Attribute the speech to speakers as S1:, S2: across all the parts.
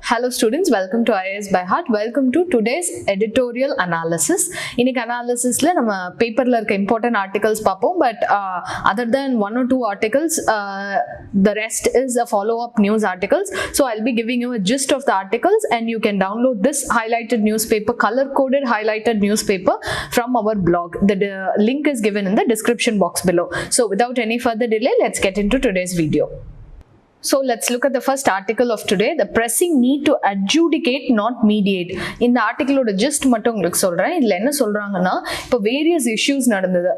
S1: Hello students, welcome to IAS by Heart. Welcome to today's editorial analysis. இன்னைக்கு analysisல நம்ம பேப்பர்ல இருக்க important articles பார்ப்போம். But other than one or two articles, the rest is a follow-up news articles. So I'll be giving you a gist of the articles, and you can download this highlighted newspaper, color-coded highlighted newspaper from our blog. The link is given in the description box below. So without any further delay, let's get into today's video. So let's look at the first article of today, the pressing need to adjudicate not mediate. இந்த ஆர்டிகிளோட just மட்டும் உங்களுக்கு சொல்றேன். இதுல என்ன சொல்றாங்கன்னா, இப்போ various issues நடந்தது,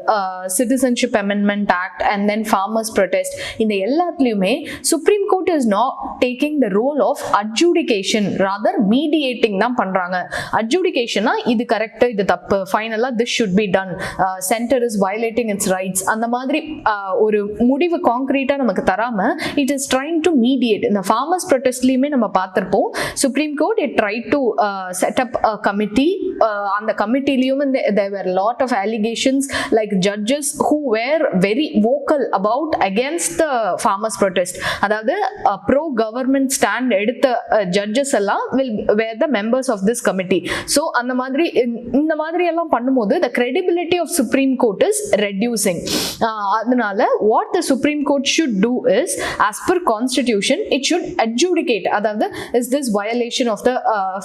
S1: citizenship amendment act and then farmers protest, இந்த எல்லாத்துலயுமே Supreme Court is not taking the role of adjudication, rather mediating தான் பண்றாங்க. அட்ஜூடிகேஷனா இது கரெக்ட், இது தப்பு, ஃபைனலா this should be done, centre is violating its rights, அந்த மாதிரி ஒரு முடிவு கான்கிரீட்டா நமக்கு தராம it is trying to mediate. In the farmers protestலயுமே நம்ம பார்த்திருப்போம், Supreme Court it tried to set up a committee. அந்த கமிட்டிலயும் there were a lot of allegations like judges who were very vocal about against the farmers protest. அதாவது pro government stand எடுத்த judges எல்லாம் were the members of this committee. So அந்த மாதிரி இந்த மாதிரி எல்லாம் பண்ணும்போது the credibility of Supreme Court is reducing. அதனால what the Supreme Court should do is, as per constitution, it should adjudicate. அதாவது is this violation of the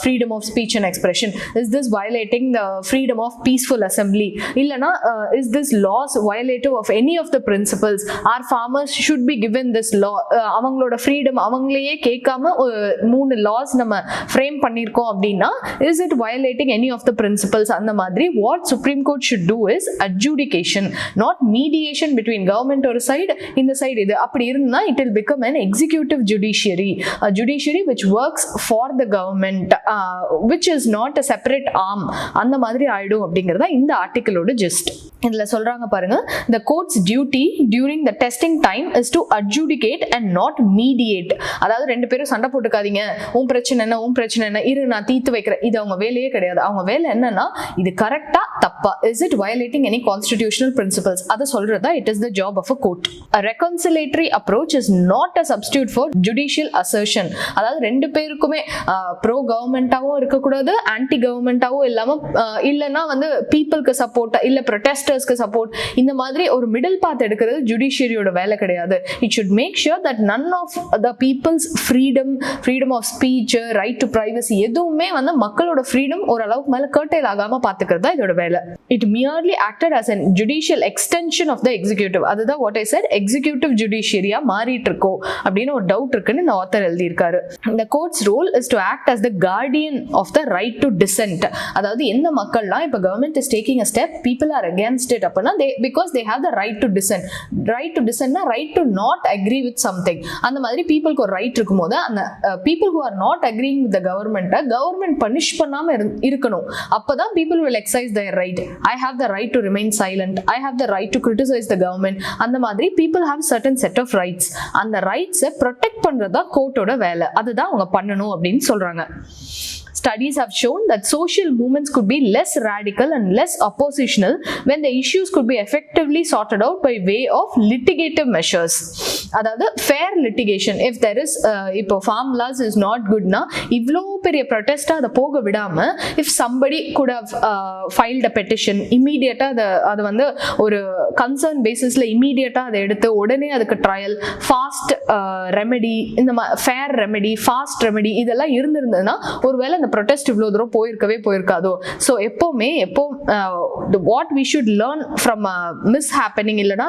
S1: freedom of speech and expression, is this violating the freedom of peaceful assembly, இல்லனா is this laws violative of any of the principles, our farmers should be given this law, அவங்களோட freedom அவங்களையே கேட்காம மூணு laws நம்ம frame பண்ணிருக்கோம் அப்படின்னா is it violating any of the principles, அந்த மாதிரி what Supreme Court should do is adjudication, not mediation between government ஒரு side, இந்த side இது. அப்படி இருந்தா it will become an executive judiciary, a judiciary which works for the government, which is not a separate arm. அந்த மாதிரி ஆயிடும் அப்படிங்கறத இந்த ஆர்டிகிளோட ஜஸ்ட். இதுல சொல்றாங்க பாருங்க, the court's duty during the testing time is to adjudicate and not mediate. அதாவது ரெண்டு பேரும் சண்டை போட்டுக்காதீங்க, உன் பிரச்சனை என்ன உன் பிரச்சனை என்ன, இரு நான் தீர்த்து வைக்கிறேன், இது அவங்க வேலையே கிடையாது. அவங்க வேலை என்னன்னா இது கரெக்டா தப்பா, is it violating any constitutional principles, அதை சொல்றதா it is the job of a court. A reconciliatory approach is not a substitute for judicial assertion. அதாவது ரெண்டு பேருக்குமே ப்ரோ கவர்மெண்டாவும் இருக்கக்கூடாது, ஆன்டி கவர்மெண்டாவும் இல்லாம, இல்லைன்னா வந்து பீப்புளுக்கு சப்போர்ட் இல்ல ப்ரொடெஸ்டர்ஸ்க்கு சப்போர்ட், இந்த மாதிரி ஒரு மிடில் பாத் எடுக்கிறது ஜுடிஷியரியோட வேலை கிடையாது. It should make sure that none of the peoples freedom of speech, right to privacy, எதுவுமே வந்து மக்களோட ஃப்ரீடம் ஓரளவுக்கு மேல கர்டைல் ஆகாம பாத்துக்கிறது தான் இதோட வேலை. It merely acted as a judicial extension of the executive. அதுதான் what I said, executive judiciary-ஆ மாறிட்டு இருக்கோ அப்படின்னு ஒரு டவுட் இருக்குன்னு இந்த ஆத்தர் எழுதியிருக்காரு. The court's role is to act as the guardian of the right to dissent. அதாவது எந்த மக்கள்லாம் இப்ப government is taking a step, people are against it அப்படின்னா because they have the right to dissent. Right to dissentனா right to not agree with something. அந்த மாதிரி பீப்புளுக்கு ஒரு right இருக்கும்போது அந்த people who are not agreeing with the government punish பண்ணாம இருக்கணும். அப்பதான் people will exercise their right. I have the right to remain silent, I have the right to criticize the government. அந்த மாதிரி people have certain set of rights. அந்த ரைட்ஸை protect பண்றதா கோர்ட்டோட வேலை, அதுதான் அவங்க பண்ணணும் அப்படின்னு சொல்றாங்க. Studies have shown that social movements could be less radical and less oppositional when the issues could be effectively sorted out by way of litigative measures. அதாவது fair litigation. If there is இப்போ farm laws is not good na, இவ்ளோ பெரிய protest அதை போக விடாம if somebody could have filed a petition, immediate-ஆ அது வந்து ஒரு concern basisல immediate-ஆ அதை எடுத்து உடனே அதுக்கு trial, fast remedy, இந்த fair remedy, fast remedy இதெல்லாம் இருந்திருந்ததுன்னா ஒருவேளை இந்த protest இவ்வளவு தூரம் போயிருக்காதோ. ஸோ எப்பவுமே what we should learn from mishappening இல்லைன்னா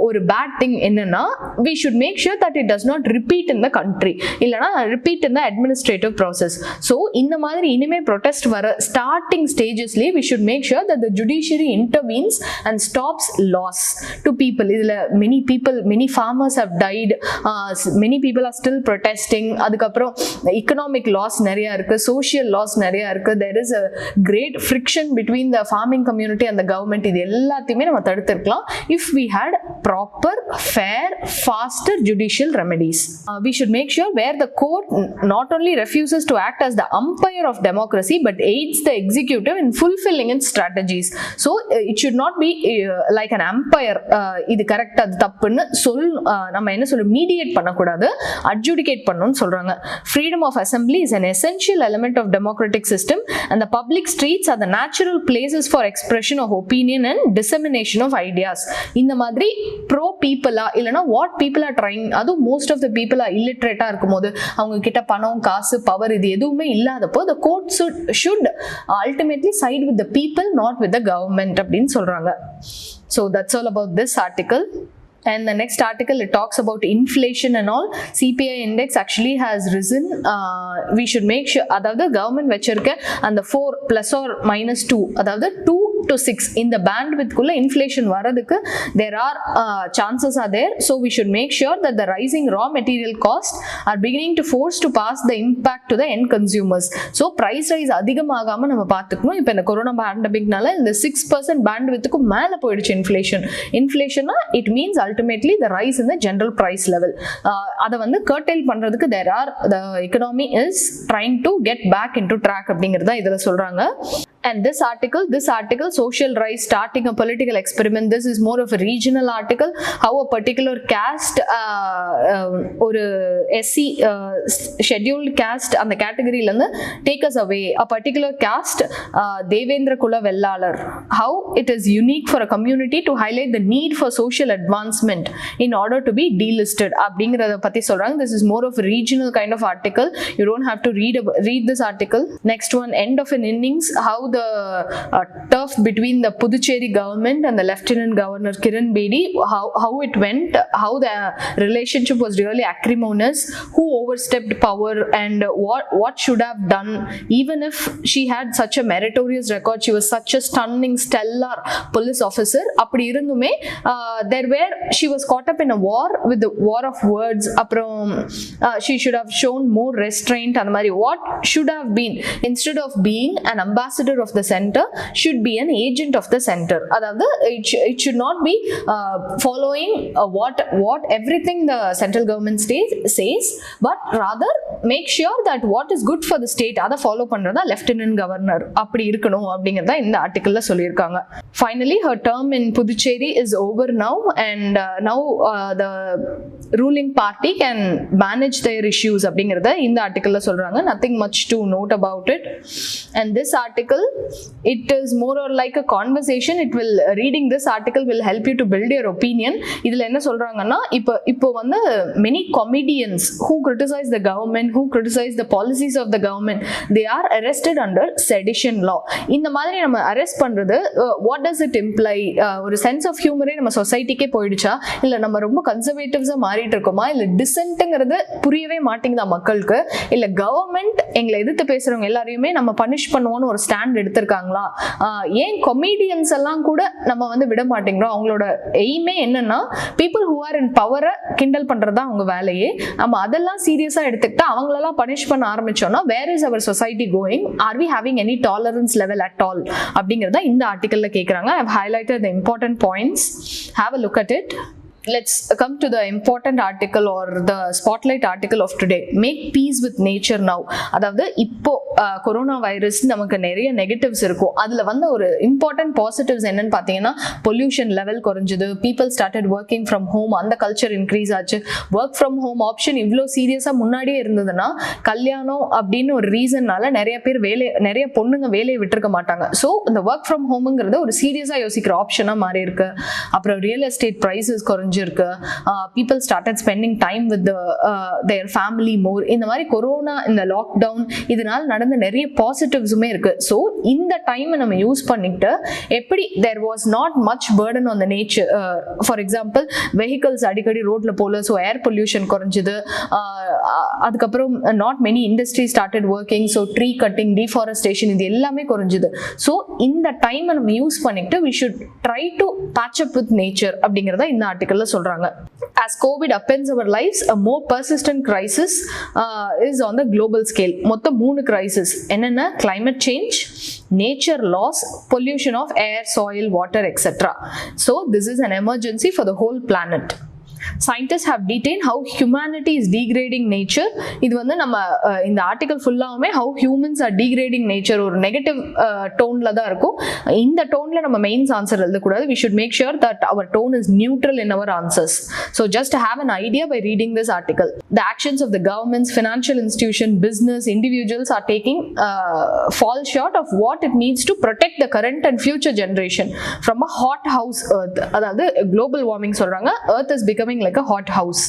S1: ஒரு bad thing என்னன்னா, we should make sure that it does not repeat in the country, இல்லைன்னா repeat in the administrative process. So இந்த மாதிரி இனிமே protest வர starting stagesலயே we should make sure that the judiciary intervenes and stops loss to people. இதுல many farmers have died, many people are still protesting, அதுக்கப்புறம் economic loss நிறைய இருக்கு, social laws நிறைய இருக்கு, there is a great friction between the farming community and the government. இது எல்லாத்தையுமே நம்ம தடுத்திருக்கலாம் if we had proper, fair, faster judicial remedies. We should make sure where the court not only refuses to act as the umpire of democracy but aids the executive in fulfilling its strategies. So it should not be like an umpire, இது correct அது தப்புன்னு நம்ம என்ன சொல்ல mediate பண்ணக்கூடாது, adjudicate பண்ணணும்னு சொல்றாங்க. Freedom of assembly is an essential element of democratic system and the public streets are the natural places for expression of opinion and dissemination of ideas. இந்த மாதிரி pro people இல்லனா what people are trying, அது most of the people are illiterate இருக்கும்போது அவங்க கிட்ட பணம் காசு power இது எதுவுமே இல்லாதப்போ the court should ultimately side with the people not with the government அப்படின்னு சொல்றாங்க. So that's all about this article. And the next article, it talks about inflation and all. CPI index actually has risen. We should make sure அதாவது government வச்சிருக்க அந்த 4 plus or minus 2 அதாவது 2 to 6 இந்த bandwidth குள்ள inflation வரதுக்கு there are chances are there. So we should make sure that the rising raw material costs are beginning to force to pass the impact to the end consumers. So price rise அதிகமாகாம நம்ம பார்த்துக்கணும். இப்போ இந்த corona பேண்டமிக்னால இந்த 6% bandwidthக்கு மேல போயிடுச்சு inflation. It means ultimately the rise in the general price level. அதை வந்து curtail பண்றதுக்கு the economy is trying to get back into track அப்படிங்கறத இதுல சொல்றாங்க. And this article, social rise starting a political experiment, this is more of a regional article, how a particular caste ஒரு SC scheduled caste அந்த கேட்டகரியில இருந்து take us away, a particular caste Devendra குல வெள்ளாளர், how it is unique for a community to highlight the need for social advancement in order to be delisted அப்படிங்கறத பத்தி சொல்றாங்க. This is more of a regional kind of article, you don't have to read this article. Next one, end of an innings, how the turf between the Puducherry government and the Lieutenant Governor Kiran Bedi, how it went, how the relationship was really acrimonious, who overstepped power and what should have done. Even if she had such a meritorious record, she was such a stunning stellar police officer, அப்படி இருந்துமே she was caught up in a war with the war of words. அப்புறம் she should have shown more restraint and மாதிரி what should have been, instead of being an ambassador of the center, should be an agent of the center. அதாவது it should not be following what everything the central government says, but rather make sure that what is good for the state அதை follow பண்றதா lieutenant governor அப்படி இருக்கணும் அப்படிங்கறத இந்த ஆர்டிகல்ல சொல்லியிருக்காங்க. Finally, her term in Puducherry is over now and now the ruling party can manage their issues அப்படிங்கறத இந்த ஆர்டிகல்ல சொல்றாங்க. Nothing much to note about it. And this article, it is more or like a conversation. Reading this article will help you to build your opinion. இதுல என்ன சொல்றாங்கன்னா இப்போ வந்து many comedians who criticize the government, who criticize the policies of the government, they are arrested under sedition law. இந்த மாதிரி நம்ம arrest பண்றது what does it imply? ஒரு சென்ஸ் ஆஃப் ஹியூமரே நம்ம சொசைட்டிக்கே போயிடுச்சா, இல்ல நம்ம ரொம்ப கன்சர்வேட்டிவ்ஸா மாறிட்டு இருக்கோமா, இல்ல டிசென்ட்ங்கிறது புரியவே மாட்டேங்குதா மக்களுக்கு, இல்ல கவர்மெண்ட் எங்களை எதிர்த்து பேசுறவங்க எல்லாரையுமே நம்ம பனிஷ் பண்ணுவோம்னு ஒரு ஸ்டாண்ட் எடுத்திருக்காங்களா, ஏன் கொமீடியன்ஸ் எல்லாம் கூட நம்ம வந்து விட மாட்டேங்கிறோம். அவங்களோட எய்மே என்னன்னா பீப்புள் ஹூ ஆர் இன் பவரை கிண்டல் பண்றதா அவங்க வேலையே. நம்ம அதெல்லாம் சீரியஸா எடுத்துக்கிட்டு அவங்களெல்லாம் பனிஷ் பண்ண ஆரம்பிச்சோம்னா where is our society going, are we having any tolerance level at all அப்படிங்கறத இந்த ஆர்டிகல்ல கேக்குறாங்க. I have highlighted the important points. Have a look at it. Let's come to the important article or the spotlight article of today. Make peace with nature now. அதாவது இப்போ corona virus நமக்கு நிறைய negatives இருக்கும், அதுல வந்து ஒரு important positives என்னன்னு பார்த்தீங்கன்னா பொல்யூஷன் லெவல் குறைஞ்சது, people started working from home, அந்த கல்ச்சர் இன்க்ரீஸ் ஆச்சு. ஒர்க் ஃப்ரம் ஹோம் ஆப்ஷன் இவ்வளோ சீரியஸாக முன்னாடியே இருந்ததுன்னா கல்யாணம் அப்படின்னு ஒரு ரீசன்னால நிறைய பொண்ணுங்க வேலையை விட்டுருக்க மாட்டாங்க. ஸோ இந்த ஒர்க் ஃப்ரம் ஹோமுங்கிறது ஒரு சீரியஸாக யோசிக்கிற ஆப்ஷனாக மாறி இருக்கு. அப்புறம் ரியல் எஸ்டேட் ப்ரைஸஸ் குறைஞ்சிருக்கு, people started spending time with their family more. இந்த மாதிரி கொரோனா, இந்த லாக்டவுன், இதனால நிறைய பாசிட்டிவ்ஸுமே இருக்கு. ஸோ இந்த டைமை நம்ம யூஸ் பண்ணிட்டு எப்படி there was not much burden on the nature. For example vehicles அடிக்கடி ரோட்ல போல, ஸோ ஏர் பொல்யூஷன் குறைஞ்சது. அதுக்கப்புறம் not many industry started working, so tree cutting, deforestation இது எல்லாமே குறைஞ்சது. ஸோ இந்த டைமை நம்ம யூஸ் பண்ணிட்டு we should try to patch up with nature அப்படிங்கிறத இந்த ஆர்டிக்கல்ல ஆர்டிகல்ல சொல்றாங்க. As COVID upends our lives, a more persistent crisis is on the global scale. மொத்தம் 3 crisis என்னென்ன? climate change, nature loss, pollution of air, soil, water, etc. So this is an emergency for the whole planet. Scientists have detailed how humanity is degrading nature. இது வந்து நம்ம இந்த article ஃபுல்லாவுமே how humans are degrading nature ஒரு negative டோன்ல தான் இருக்கும். இந்த டோன்ல நம்ம மெயின்ஸ் ஆன்சர் எழுதக்கூடாது. we should make sure that our tone is neutral in our answers. So just to have an idea by reading this article, the actions of the governments, financial institution, business, individuals are taking fall short of what it needs to protect the current and future generation from a hot house earth. அதாவது global warming சொல்றாங்க. Earth is becoming like a hot house.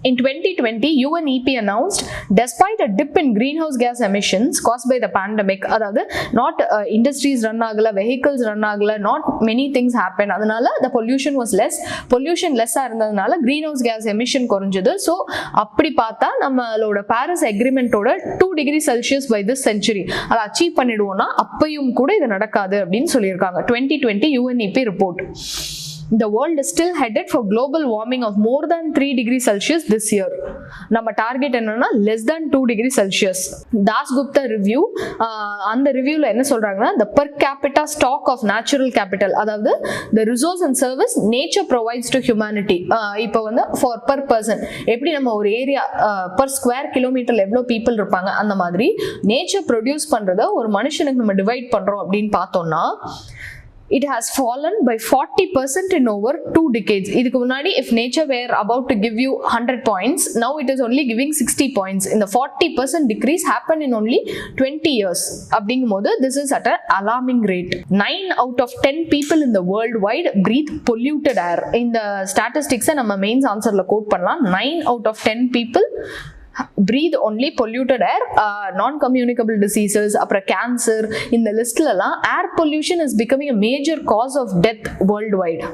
S1: In 2020, UNEP announced, despite a dip in greenhouse gas emissions caused by the pandemic, அதாவது not industries run ஆகல, vehicles run ஆகல, not many things happened. அதனால the pollution was less. Pollution less இருந்ததுனால greenhouse gas emission குறைஞ்சது. So அப்படி பார்த்தா நம்மளோட Paris அக்ரிமெண்டோட 2 degree Celsius by this century அதை அச்சீவ் பண்ணிடுவோம்னா அப்பயும் கூட இது நடக்காது அப்படின்னு சொல்லியிருக்காங்க. 2020 UNEP report. The world is still headed for global warming of more than 3 degrees Celsius this year. நம்ம டார்கெட் என்னன்னா less than 2 degrees Celsius. Dasgupta review, அந்த ரிவ்யூல என்ன சொல்றாங்கன்னா, the per capita stock of natural capital, அதாவது the resource and service nature provides to humanity. இப்போ வந்து for per person, எப்படி நம்ம ஒரு ஏரியா per square kilometer எவ்வளோ people இருப்பாங்க அந்த மாதிரி நேச்சர் ப்ரொடியூஸ் பண்றத ஒரு மனுஷனுக்கு நம்ம டிவைட் பண்றோம் அப்படின்னு பார்த்தோம்னா it has fallen by 40% in over 2 decades. இதுக்கு முன்னாடி if nature were about to give you 100 points, now it is only giving 60 points. இந்த 40% decrease happened in only 20 years. அப்படிங்கும்போது this is at an alarming rate. 9 out of 10 people in the worldwide breathe polluted air. இந்த statistics நம்ம mains ஆன்சர்ல code பண்ணலாம். 9 out of 10 people breathe only polluted air, non-communicable diseases, அப்புறம் cancer, இந்த லிஸ்ட்லலாம் air pollution is becoming a major cause of death worldwide.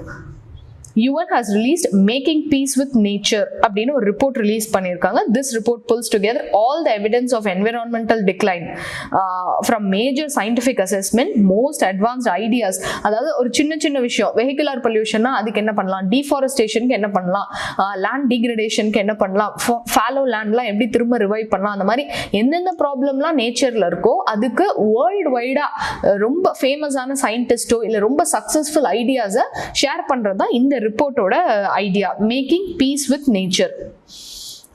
S1: UN has released Making Peace with Nature அப்படின்னு ஒரு report release பண்ணியிருக்காங்க. This report pulls together all the evidence of environmental decline from major scientific assessment, most advanced ideas. அதாவது ஒரு சின்ன சின்ன விஷயம், vehicular பொல்யூஷன்னா அதுக்கு என்ன பண்ணலாம், டீஃபாரஸ்டேஷனுக்கு என்ன பண்ணலாம், லேண்ட் டீக்ரடேஷனுக்கு என்ன பண்ணலாம், ஃபாலோ லேண்ட்லாம் எப்படி திரும்ப ரிவைவ் பண்ணலாம், அந்த மாதிரி எந்தெந்த ப்ராப்ளம்லாம் நேச்சரில் இருக்கோ அதுக்கு வேர்ல்டு வைடாக ரொம்ப ஃபேமஸான சயின்டிஸ்டோ இல்லை ரொம்ப சக்ஸஸ்ஃபுல் ஐடியாஸை ஷேர் பண்ணுறது தான் இந்த ரிப்போர்ட்டோட idea, making peace with nature.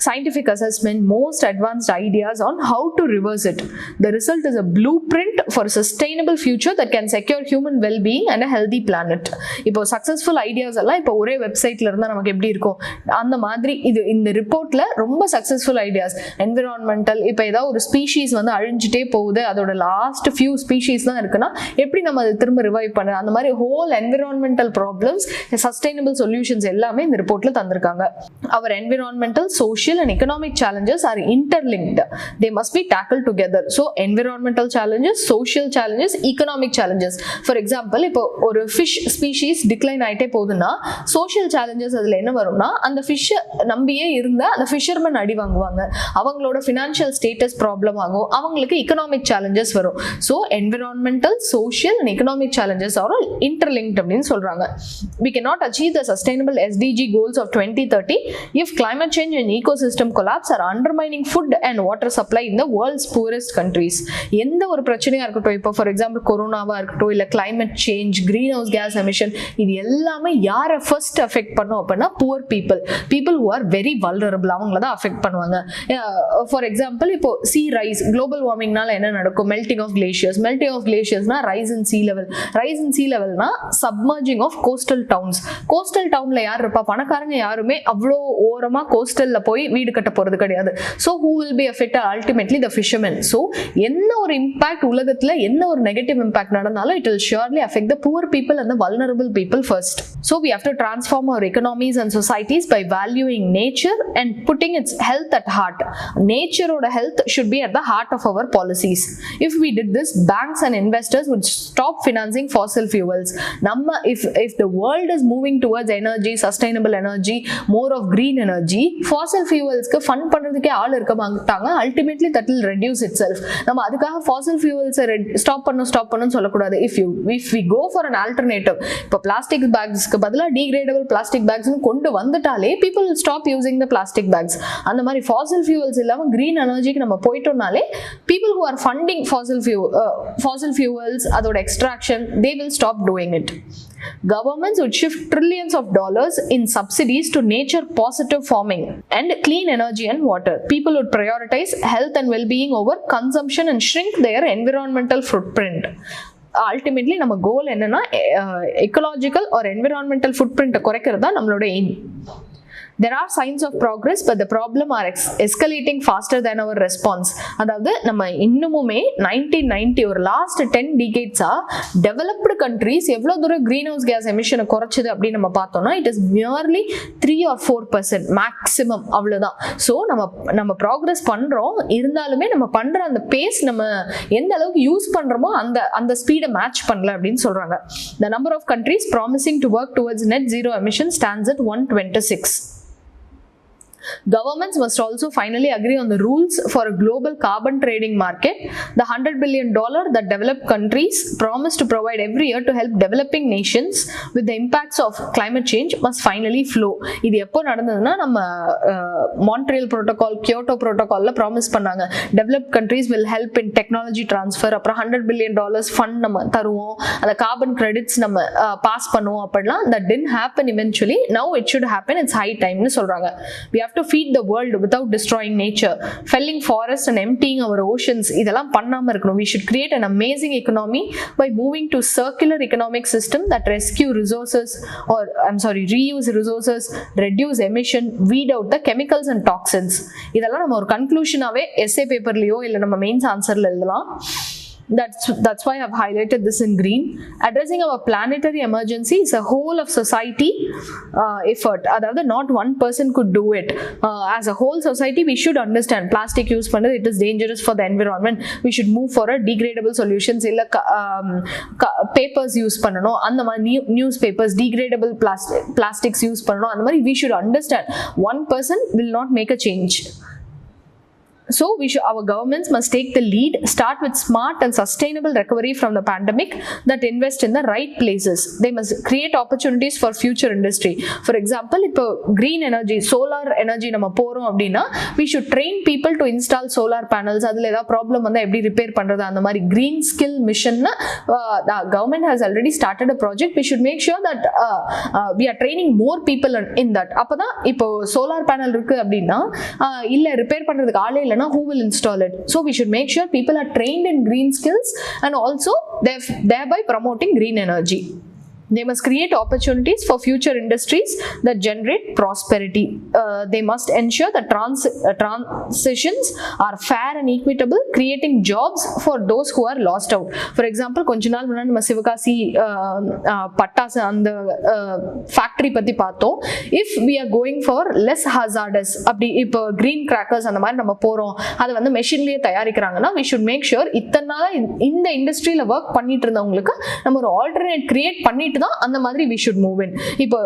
S1: Scientific assessment, most advanced ideas on how to reverse it. The result is a blueprint for a sustainable future that can secure human well-being and a healthy planet. இப்போ successful ideas எல்லாம் இப்போ ஒரே வெப்சைட்ல இருந்தா நமக்கு எப்படி இருக்கும், அந்த மாதிரி இது இந்த ரிப்போர்ட்ல ரொம்ப சக்சஸ்ஃபுல் ஐடியாஸ். என்விரான்மெண்டல், இப்போ ஏதாவது ஒரு ஸ்பீஷீஸ் வந்து அழிஞ்சிட்டே போகுது, அதோட லாஸ்ட் ஃபியூ ஸ்பீஷீஸ் தான் இருக்குன்னா எப்படி நம்ம அதை திரும்ப ரிவைவ் பண்ண, அந்த மாதிரி whole environmental problems, sustainable solutions எல்லாமே இந்த ரிப்போர்ட்ல தந்திருக்காங்க. Our environmental, social and economic challenges are interlinked. They must be tackled together. So environmental challenges, social challenges, economic challenges. For example, இப்போ ஒரு fish species decline ஆயிட்டே போகுதுன்னா social challenges அதுல என்ன வரும்னா, அந்த fish நம்பியே இருந்தா அந்த fishermen அடி வாங்குவாங்க, அவங்களோட financial status problem ஆகும், அவங்களுக்கு economic challenges வரும். So environmental, social and economic challenges are all interlinked அப்படின்னு சொல்றாங்க. We cannot achieve the sustainable SDG goals of 2030 if climate change and ecosystem collapse are undermining food and water supply in the world's poorest countries. எந்த ஒரு பிரச்சனையா இருக்கட்டும், இப்போ for example கொரோனாவா இருக்கட்டும், இல்லை climate change, green house case emission, இது எல்லாமே யாரை ஃபர்ஸ்ட் அஃபெக்ட் பண்ணும் அப்படின்னா poor people who are very vulnerable, அவங்கள தான் அஃபெக்ட் பண்ணுவாங்க. ஃபார் எக்ஸாம்பிள் இப்போ சீ ரைஸ், குளோபல் வார்மிங்னால என்ன நடக்கும், மெல்டிங் ஆஃப் கிளேஷியர்ஸ்னா ரைஸ் இன் சீ லெவல்னா சப்மர்ஜிங் ஆஃப் கோஸ்டல் டவுன்ல யார் இருப்பா, பணக்காரங்க யாருமே அவ்வளோ ஓரமா கோஸ்டல்ல போய் வீடு கட்ட போறது கிடையாது. So who will be affected? Ultimately the fishermen. So என்ன ஒரு இம்பாக்ட் உலகத்துல, என்ன ஒரு நெகட்டிவ் இம்பாக்ட் நடந்தாலும் it will surely affect the poor people and the vulnerable people first. So we have to transform our economies and societies by valuing nature and putting its health at heart. Natureoda health should be at the heart of our policies. If we did this, banks and investors would stop financing fossil fuels. If the world is moving towards energy, sustainable energy, more of green energy, fossil ஃபியூவல்ஸ்க்கு fund பண்றதுக்கே ஆள் இருக்க மாட்டாங்க. Ultimately that will reduce itself. நம்ம அதுக்காக fossil ஃபியூவல்ஸை stop பண்ணணும்னு சொல்லக்கூடாது. If we go for an alternative, இப்போ பிளாஸ்டிக் பேக்ஸ்க்கு பதிலாக டீக்ரேடபிள் பிளாஸ்டிக் பேக்ஸ்னு கொண்டு வந்துட்டாலே people will stop using the plastic bags. அந்த மாதிரி ஃபாசில் ஃபியூவல்ஸ் இல்லாமல் கிரீன் எனர்ஜிக்கு நம்ம போயிட்டோம்னாலே people who are funding fossil fuels, அதோட extraction, they will stop doing it. Governments would shift trillions of dollars in subsidies to nature positive farming and clean energy and water. People would prioritize health and well-being over consumption and shrink their environmental footprint. Ultimately நம்ம கோல் என்னன்னா ecological R environmental ஃபுட்பிரிண்ட்டை குறைக்கிறது தான் நம்மளோட aim. There are signs of progress, but the problem are escalating faster than our response. அதாவது நம்ம இன்னுமுமே 1990 ஒரு last 10 டிகேட்ஸா developed countries எவ்வளோ தூரம் கிரீன் ஹவுஸ் கேஸ் எமிஷனை குறைச்சது அப்படின்னு நம்ம பார்த்தோம்னா it is merely 3 or 4% maximum, அவ்வளோதான். ஸோ நம்ம ப்ராக்ரஸ் பண்ணுறோம், இருந்தாலுமே நம்ம பண்ணுற அந்த பேஸ் நம்ம எந்த அளவுக்கு யூஸ் பண்ணுறோமோ அந்த ஸ்பீடை மேட்ச் பண்ணல அப்படின்னு சொல்கிறாங்க. The number of countries promising to work towards net zero emissions stands at 126. Governments must also finally agree on the rules for a global carbon trading market. The $100 billion that developed countries promise to provide every year to help developing nations with the impacts of climate change must finally flow. இது எப்போ நடந்ததுன்னா நம்ம Montreal protocol, Kyoto புரோட்டோகால்ல promise பண்ணாங்க developed countries will help in technology transfer, அப்புறம் $100 billion fund நம்ம தருவோம், அந்த carbon credits நம்ம பாஸ் பண்ணுவோம் அப்படிலாம். that didn't happen eventually. Now it should happen. It's high time னு சொல்றாங்க. We have to feed the world without destroying nature. Felling forests and emptying our oceans, இதெல்லாம் பண்ணாம இருக்கணும். We should create an amazing economy by moving to circular economic system that reuse resources, reduce emission, weed out the chemicals and toxins. இதெல்லாம் நம்ம ஒரு கன்க்ளூஷனாவே S A பேப்பர்லயோ இல்ல நம்ம mains ஆன்சர்ல எழுதலாம். That's why I've highlighted this in green. Addressing our planetary emergency is a whole of society effort. Aதாவது not one person could do it. As a whole society we should understand plastic use பண்ணது it is dangerous for the environment. We should move for a degradable solutions. இல்ல papers use பண்ணணும், அந்த மாதிரி newspapers degradable plastics use பண்ணணும், அந்த மாதிரி we should understand one person will not make a change. So our governments must take the lead, start with smart and sustainable recovery from the pandemic that invest in the right places. They must create opportunities for future industry. For example, இப்போ green energy, solar energy நம்ம போறோம் அப்படின்னா we should train people to install solar panels. அதுல ஏதாவது problem வந்தா எப்படி repair பண்றது, அந்த மாதிரி green skill mission the government has already started a project. We should make sure that we are training more people in that. அப்பதான் இப்போ solar panel இருக்கு அப்படின்னா இல்ல ரிப்பேர் பண்றதுக்கு ஆளே இல்லைன்னா who will install it? So we should make sure people are trained in green skills and also thereby promoting green energy. They must create opportunities for future industries that generate prosperity. They must ensure that transitions are fair and equitable, creating jobs for those who are lost out. For example, கொஞ்ச நாள் முன்னாடி நம்ம சிவகாசி பட்டாசு அந்த factory பத்தி பார்த்தோம். If we are going for less hazardous, அப்படி இப்போ green crackers அந்த மாதிரி நம்ம போறோம், அதை வந்து மெஷின்லயே தயாரிக்கிறாங்கன்னா we should make sure இத்தனை நாளா இந்த இண்டஸ்ட்ரியில ஒர்க் பண்ணிட்டு இருந்தவங்களுக்கு நம்ம ஒரு ஆல்டர்னேட் கிரியேட் பண்ணிட்டு அந்த மாதிரி we should move in. இப்போ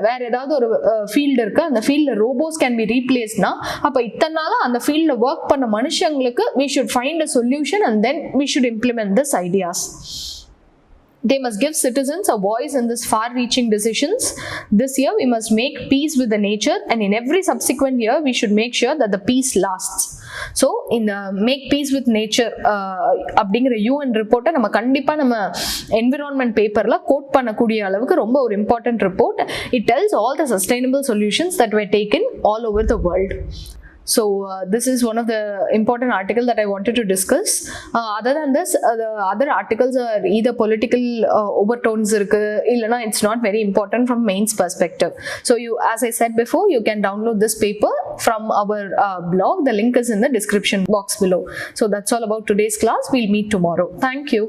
S1: வேற ஏதாவது ஒரு ஃபீல்ட் இருக்கு, அந்த ஃபீல்ட்ல ரோபோஸ் கேன் பி ரீப்ளேஸ்னா அப்ப இத்தனை நாளா அந்த ஃபீல்ட்ல ஒர்க் பண்ண மனுஷங்களுக்கு we should find a solution and then we should implement this ideas. They must give citizens a voice in this far-reaching decisions. This year we must make peace with the nature, and in every subsequent year we should make sure that the peace lasts. So in the make peace with nature அப்படிங்கிற UN ரிப்போர்ட்டை நம்ம கண்டிப்பா நம்ம environment பேப்பர்ல code பண்ணக்கூடிய அளவுக்கு ரொம்ப ஒரு important report. It tells all the sustainable solutions that were taken all over the world. So this is one of the important articles that I wanted to discuss. Other than this, the other articles are either political overtones irukku illana it's not very important from mains perspective. So you, as I said before, you can download this paper from our blog. The link is in the description box below. So that's all about today's class. We'll meet tomorrow. Thank you.